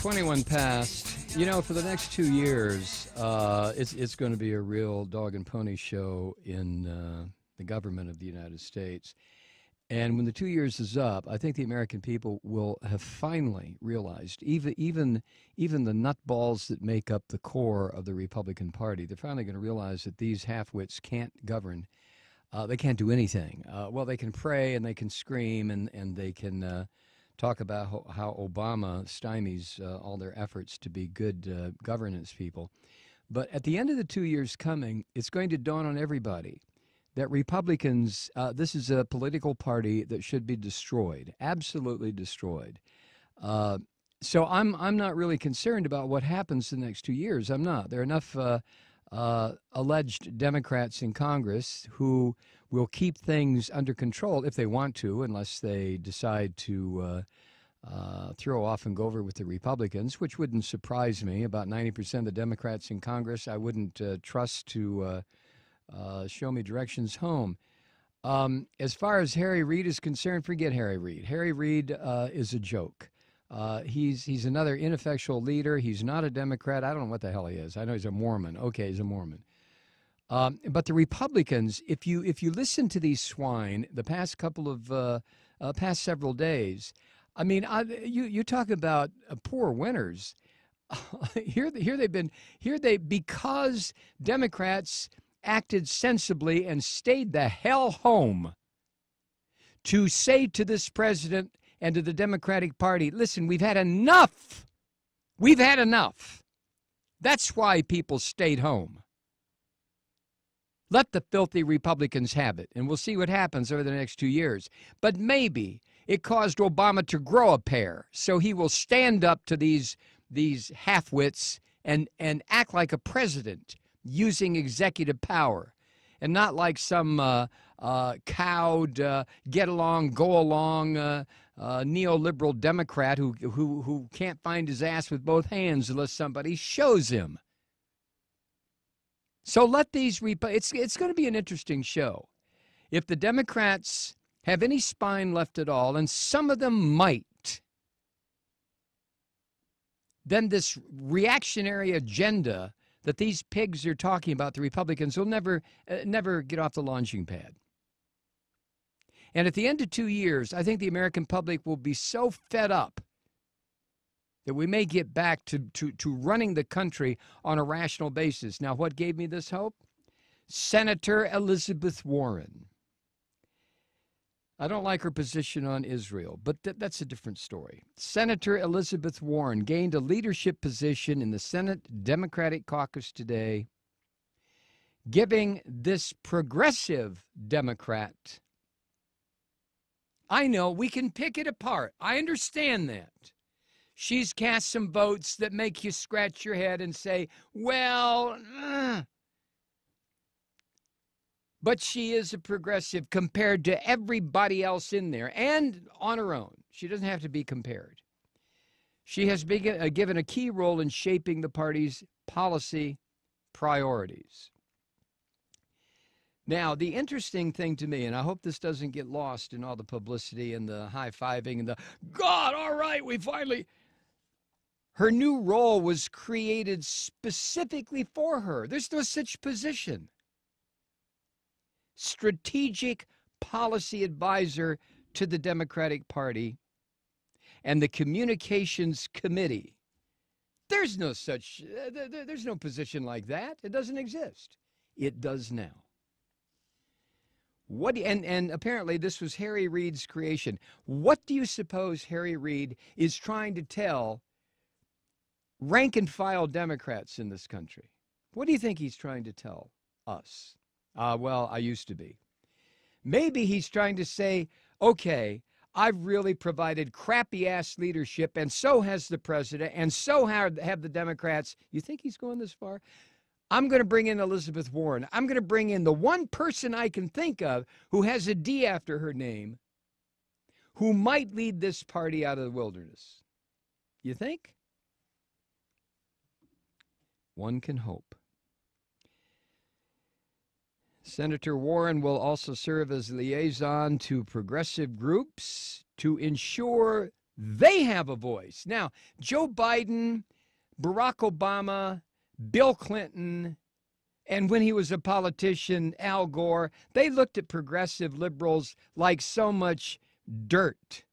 21 past. You know, for the next 2 years, it's going to be a real dog and pony show in the government of the United States. And when the 2 years is up, I think the American people will have finally realized, even the nutballs that make up the core of the Republican Party, they're finally going to realize that these half-wits can't govern. They can't do anything. Well, they can pray and they can scream and they can talk about how Obama stymies all their efforts to be good governance people. But at the end of the 2 years coming, it's going to dawn on everybody that Republicans, this is a political party that should be destroyed, absolutely destroyed. So I'm not really concerned about what happens the next 2 years. I'm not. There are enough alleged Democrats in Congress who will keep things under control if they want to, unless they decide to throw off and go over with the Republicans, which wouldn't surprise me. About 90% of the Democrats in Congress I wouldn't trust to show me directions home. As far as Harry Reid is concerned, forget Harry Reid. Harry Reid is a joke. He's another ineffectual leader. He's not a Democrat. I don't know what the hell he is. I know he's a Mormon. Okay, he's a Mormon. But the Republicans, if you listen to these swine the past couple of past several days, I mean, you talk about poor winners. Because Democrats acted sensibly and stayed the hell home to say to this president and to the Democratic Party, listen, we've had enough. We've had enough. That's why people stayed home. Let the filthy Republicans have it, and we'll see what happens over the next 2 years. But maybe it caused Obama to grow a pair, so he will stand up to these half-wits and act like a president using executive power, and not like some cowed, get along, go along neoliberal Democrat who can't find his ass with both hands unless somebody shows him. So let these it's going to be an interesting show. If the Democrats have any spine left at all, and some of them might, then this reactionary agenda that these pigs are talking about, the Republicans, will never get off the launching pad. And at the end of 2 years, I think the American public will be so fed up that we may get back to running the country on a rational basis. Now, what gave me this hope? Senator Elizabeth Warren. I don't like her position on Israel, but that's a different story. Senator Elizabeth Warren gained a leadership position in the Senate Democratic caucus today, giving this progressive Democrat, I know we can pick it apart. I understand that. She's cast some votes that make you scratch your head and say, well, but she is a progressive compared to everybody else in there and on her own. She doesn't have to be compared. She has been given a key role in shaping the party's policy priorities. Now, the interesting thing to me, and I hope this doesn't get lost in all the publicity and the high-fiving and the, God, all right, we finally... Her new role was created specifically for her. There's no such position. Strategic policy advisor to the Democratic Party and the Communications Committee. There's no such, there's no position like that. It doesn't exist. It does now. And apparently this was Harry Reid's creation. What do you suppose Harry Reid is trying to tell rank-and-file Democrats in this country? What do you think he's trying to tell us? Well, I used to be. Maybe he's trying to say, okay, I've really provided crappy-ass leadership, and so has the president, and so have the Democrats. You think he's going this far? I'm going to bring in Elizabeth Warren. I'm going to bring in the one person I can think of who has a D after her name who might lead this party out of the wilderness. You think? One can hope. Senator Warren will also serve as liaison to progressive groups to ensure They have a voice. Now, Joe Biden, Barack Obama, Bill Clinton, and when he was a politician, Al Gore, they looked at progressive liberals like so much dirt.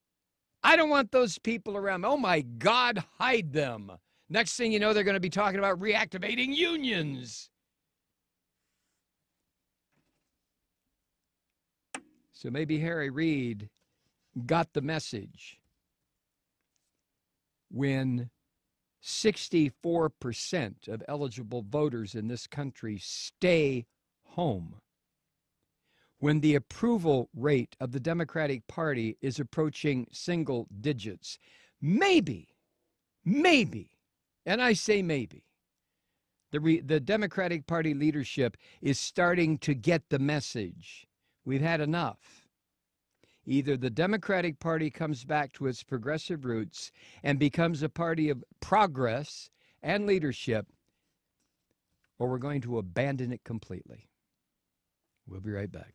I don't want those people around. Oh my God, hide them. Next thing you know, they're going to be talking about reactivating unions. So maybe Harry Reid got the message when 64% of eligible voters in this country stay home, when the approval rate of the Democratic Party is approaching single digits. Maybe, and I say maybe, the Democratic Party leadership is starting to get the message. We've had enough. Either the Democratic Party comes back to its progressive roots and becomes a party of progress and leadership, or we're going to abandon it completely. We'll be right back.